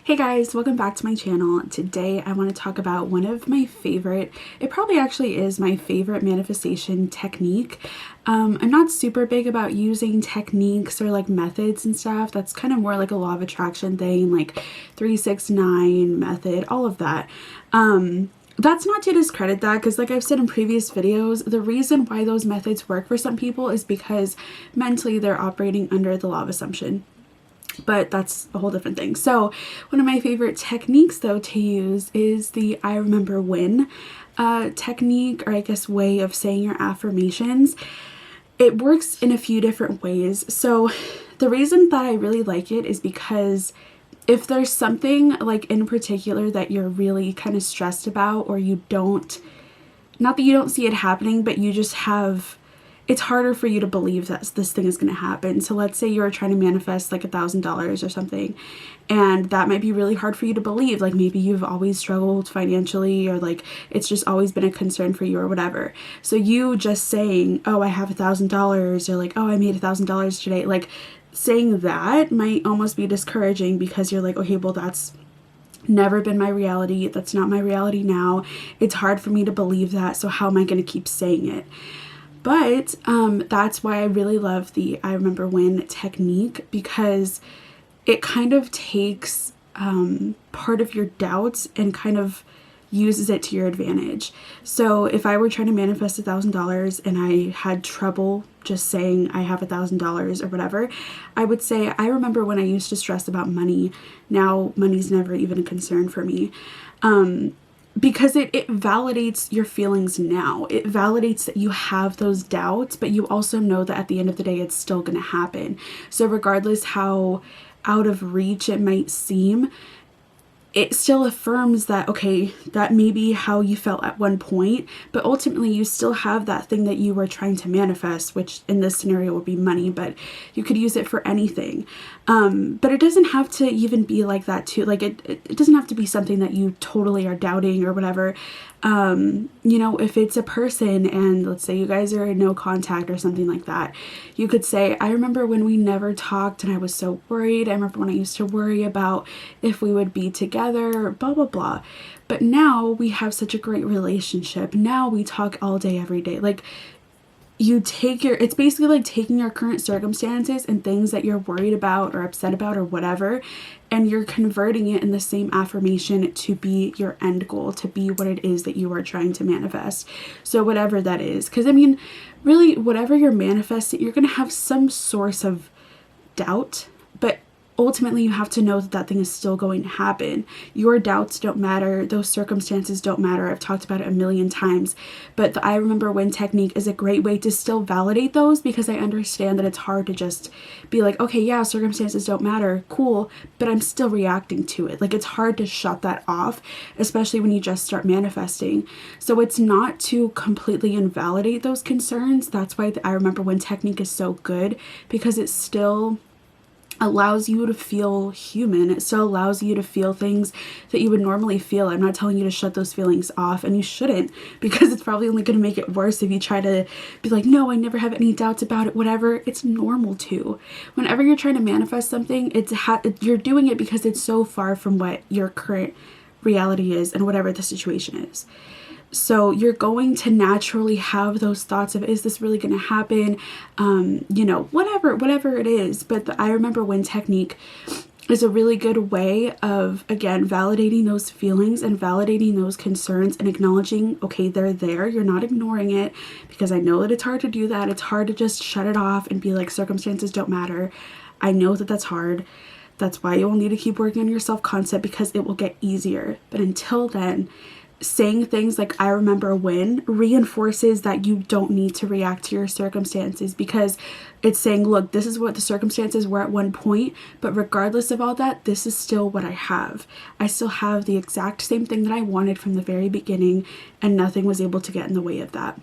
Hey guys, welcome back to my channel. Today I want to talk about one of my favorite, it probably actually is my favorite manifestation technique. I'm not super big about using techniques or like methods and stuff. That's kind of more like a law of attraction thing, like 369 method, all of that. That's not to discredit that, because like I've said in previous videos, the reason why those methods work for some people is because mentally they're operating under the law of assumption. But that's a whole different thing. So one of my favorite techniques though to use is the I remember when technique, or I guess way of saying your affirmations. It works in a few different ways. So the reason that I really like it is because if there's something like in particular that you're really kind of stressed about, or you don't, not that you don't see it happening, but you just have, it's harder for you to believe that this thing is going to happen. So let's say you're trying to manifest like $1,000 or something, and that might be really hard for you to believe. Like maybe you've always struggled financially, or like it's just always been a concern for you or whatever. So you just saying, oh, I have $1,000, or like, oh, I made $1,000 today. Like saying that might almost be discouraging, because you're like, okay, well, that's never been my reality. That's not my reality now. It's hard for me to believe that. So how am I going to keep saying it? But that's why I really love the I remember when technique, because it kind of takes part of your doubts and kind of uses it to your advantage. So if I were trying to manifest $1,000 and I had trouble just saying I have $1,000 or whatever, I would say, I remember when I used to stress about money. Now money's never even a concern for me. Because it validates your feelings now. It validates that you have those doubts, but you also know that at the end of the day, it's still going to happen. So regardless how out of reach it might seem, it still affirms that, okay, that may be how you felt at one point, but ultimately you still have that thing that you were trying to manifest, which in this scenario would be money, but you could use it for anything. But it doesn't have to even be like that too. Like it doesn't have to be something that you totally are doubting or whatever. You know, if it's a person and let's say you guys are in no contact or something like that, you could say, I remember when we never talked and I was so worried. I remember when I used to worry about if we would be together, blah, blah, blah. But now we have such a great relationship. Now we talk all day, every day. Like you take your, it's basically like taking your current circumstances and things that you're worried about or upset about or whatever, and you're converting it in the same affirmation to be your end goal, to be what it is that you are trying to manifest. So whatever that is, because I mean, really, whatever you're manifesting, you're going to have some source of doubt, but ultimately you have to know that that thing is still going to happen. Your doubts don't matter. Those circumstances don't matter. I've talked about it a million times, but the I remember when technique is a great way to still validate those, because I understand that it's hard to just be like, okay, yeah, circumstances don't matter. Cool. But I'm still reacting to it. Like it's hard to shut that off, especially when you just start manifesting. So it's not to completely invalidate those concerns. That's why the I remember when technique is so good, because it still allows you to feel human. It still allows you to feel things that you would normally feel. I'm not telling you to shut those feelings off, and you shouldn't, because it's probably only going to make it worse if you try to be like, no, I never have any doubts about it, whatever. It's normal to. Whenever you're trying to manifest something, you're doing it because it's so far from what your current reality is and whatever the situation is. So you're going to naturally have those thoughts of, is this really going to happen? You know, whatever it is. But the I remember when technique is a really good way of, again, validating those feelings and validating those concerns and acknowledging, okay, they're there. You're not ignoring it, because I know that it's hard to do that. It's hard to just shut it off and be like, circumstances don't matter. I know that that's hard. That's why you will need to keep working on your self-concept, because it will get easier. But until then, saying things like I remember when reinforces that you don't need to react to your circumstances, because it's saying, look, this is what the circumstances were at one point, but regardless of all that, this is still what I have. I still have the exact same thing that I wanted from the very beginning, and nothing was able to get in the way of that.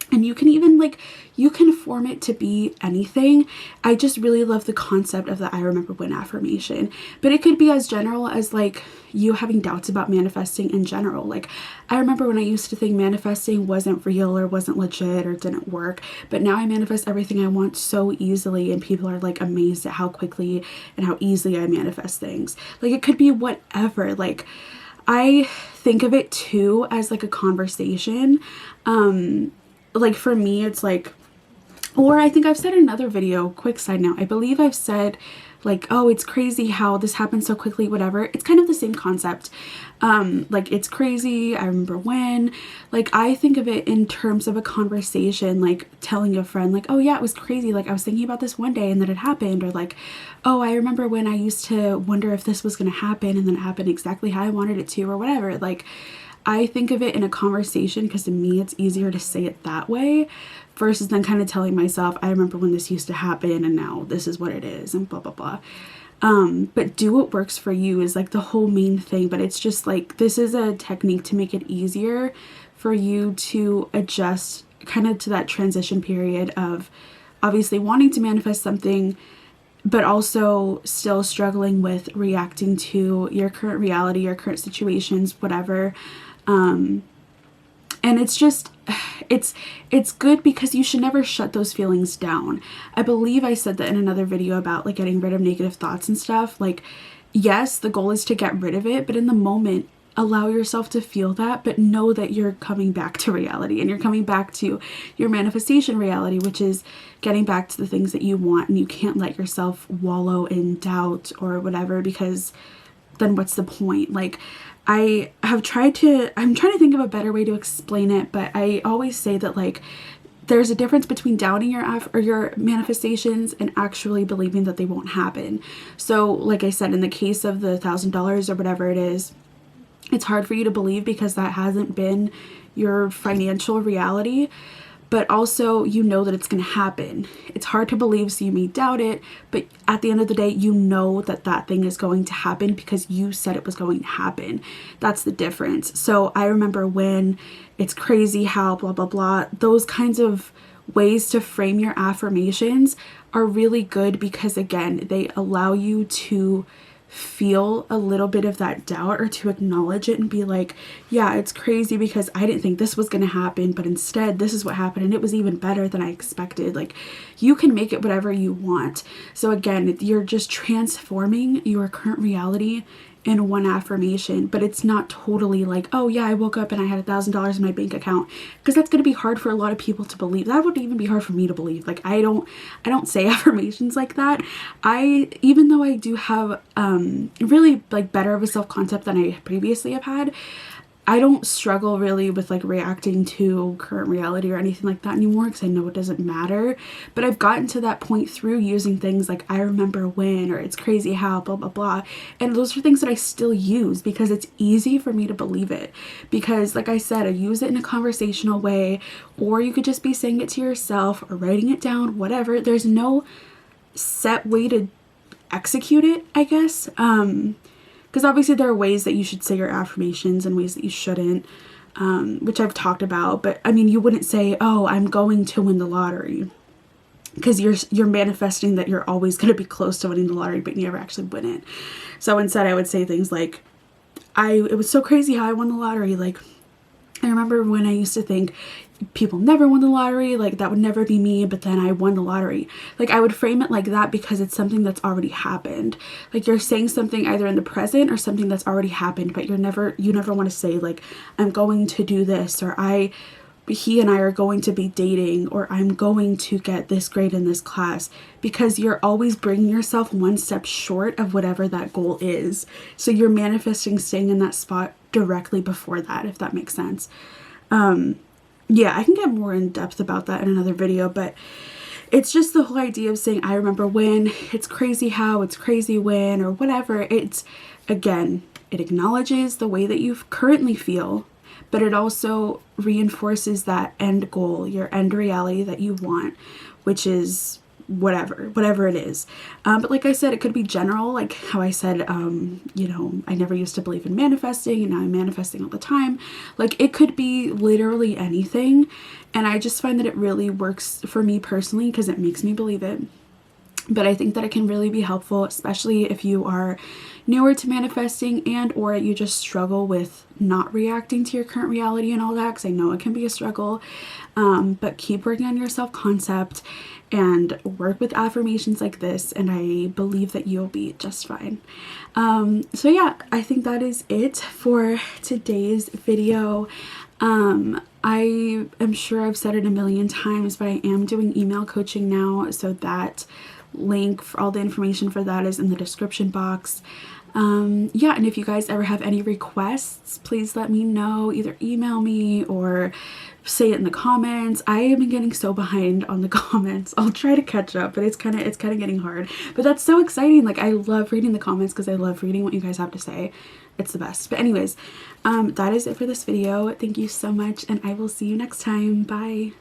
And you can even like, you can form it to be anything. I just really love the concept of the I remember when affirmation, but it could be as general as like, you having doubts about manifesting in general. Like, I remember when I used to think manifesting wasn't real or wasn't legit or didn't work, but now I manifest everything I want so easily, and people are like amazed at how quickly and how easily I manifest things. Like, it could be whatever. Like, I think of it too as like a conversation. Like for me, it's like, or I think I've said in another video, quick side note, I believe I've said like, oh, it's crazy how this happened so quickly, whatever. It's kind of the same concept. Like, it's crazy, I remember when. Like, I think of it in terms of a conversation, like telling a friend like, oh yeah, it was crazy, like I was thinking about this one day and then it happened. Or like, oh, I remember when I used to wonder if this was gonna happen and then it happened exactly how I wanted it to, or whatever. Like, I think of it in a conversation because to me it's easier to say it that way versus then kind of telling myself, I remember when this used to happen and now this is what it is and blah, blah, blah. But do what works for you is like the whole main thing. But it's just like, this is a technique to make it easier for you to adjust kind of to that transition period of obviously wanting to manifest something, but also still struggling with reacting to your current reality, your current situations, whatever. And it's just, it's good because you should never shut those feelings down. I believe I said that in another video about like getting rid of negative thoughts and stuff. Like, yes, the goal is to get rid of it, but in the moment, allow yourself to feel that, but know that you're coming back to reality and you're coming back to your manifestation reality, which is getting back to the things that you want. And you can't let yourself wallow in doubt or whatever, because then what's the point? Like, I'm trying to think of a better way to explain it, but I always say that like there's a difference between doubting your manifestations and actually believing that they won't happen. So like I said, in the case of the $1,000 or whatever it is, it's hard for you to believe because that hasn't been your financial reality, but also you know that it's going to happen. It's hard to believe, so you may doubt it, but at the end of the day, you know that that thing is going to happen because you said it was going to happen. That's the difference. So I remember when it's crazy how blah, blah, blah, those kinds of ways to frame your affirmations are really good because again, they allow you to feel a little bit of that doubt or to acknowledge it and be like, yeah, it's crazy because I didn't think this was going to happen, but instead this is what happened and it was even better than I expected. Like, you can make it whatever you want. So again, you're just transforming your current reality in one affirmation, but it's not totally like, oh yeah, I woke up and I had $1,000 in my bank account, because that's going to be hard for a lot of people to believe. That would even be hard for me to believe. Like, I don't say affirmations like that. Even though I do have really like better of a self-concept than I previously have had, I don't struggle really with like reacting to current reality or anything like that anymore because I know it doesn't matter. But I've gotten to that point through using things like I remember when, or it's crazy how, blah, blah, blah. And those are things that I still use because it's easy for me to believe it. Because like I said, I use it in a conversational way, or you could just be saying it to yourself or writing it down, whatever. There's no set way to execute it, I guess. Because obviously there are ways that you should say your affirmations and ways that you shouldn't, which I've talked about. But I mean, you wouldn't say, oh, I'm going to win the lottery, because you're manifesting that you're always going to be close to winning the lottery, but you never actually win it. So instead I would say things like, it was so crazy how I won the lottery. Like, I remember when I used to think people never won the lottery, like that would never be me, but then I won the lottery. Like, I would frame it like that because it's something that's already happened. Like, you're saying something either in the present or something that's already happened, but you never want to say like, I'm going to do this, or he and I are going to be dating, or I'm going to get this grade in this class, because you're always bringing yourself one step short of whatever that goal is. So you're manifesting staying in that spot directly before that, if that makes sense. Yeah, I can get more in depth about that in another video, but it's just the whole idea of saying, I remember when, it's crazy how, it's crazy when, or whatever. It's, again, it acknowledges the way that you currently feel, but it also reinforces that end goal, your end reality that you want, which is whatever it is. But like I said, it could be general, like how I said, you know, I never used to believe in manifesting and now I'm manifesting all the time. Like, it could be literally anything. And I just find that it really works for me personally because it makes me believe it. but I think that it can really be helpful, especially if you are newer to manifesting and or you just struggle with not reacting to your current reality and all that, because I know it can be a struggle. But keep working on your self-concept and work with affirmations like this, and I believe that you'll be just fine. So yeah, I think that is it for today's video. I am sure I've said it a million times, but I am doing email coaching now, so that link for all the information for that is in the description box. Yeah, and if you guys ever have any requests, please let me know. Either email me or say it in the comments. I have been getting so behind on the comments. I'll try to catch up, but it's kind of getting hard. But that's so exciting. Like, I love reading the comments because I love reading what you guys have to say. It's the best. But anyways, that is it for this video. Thank you so much, and I will see you next time. Bye.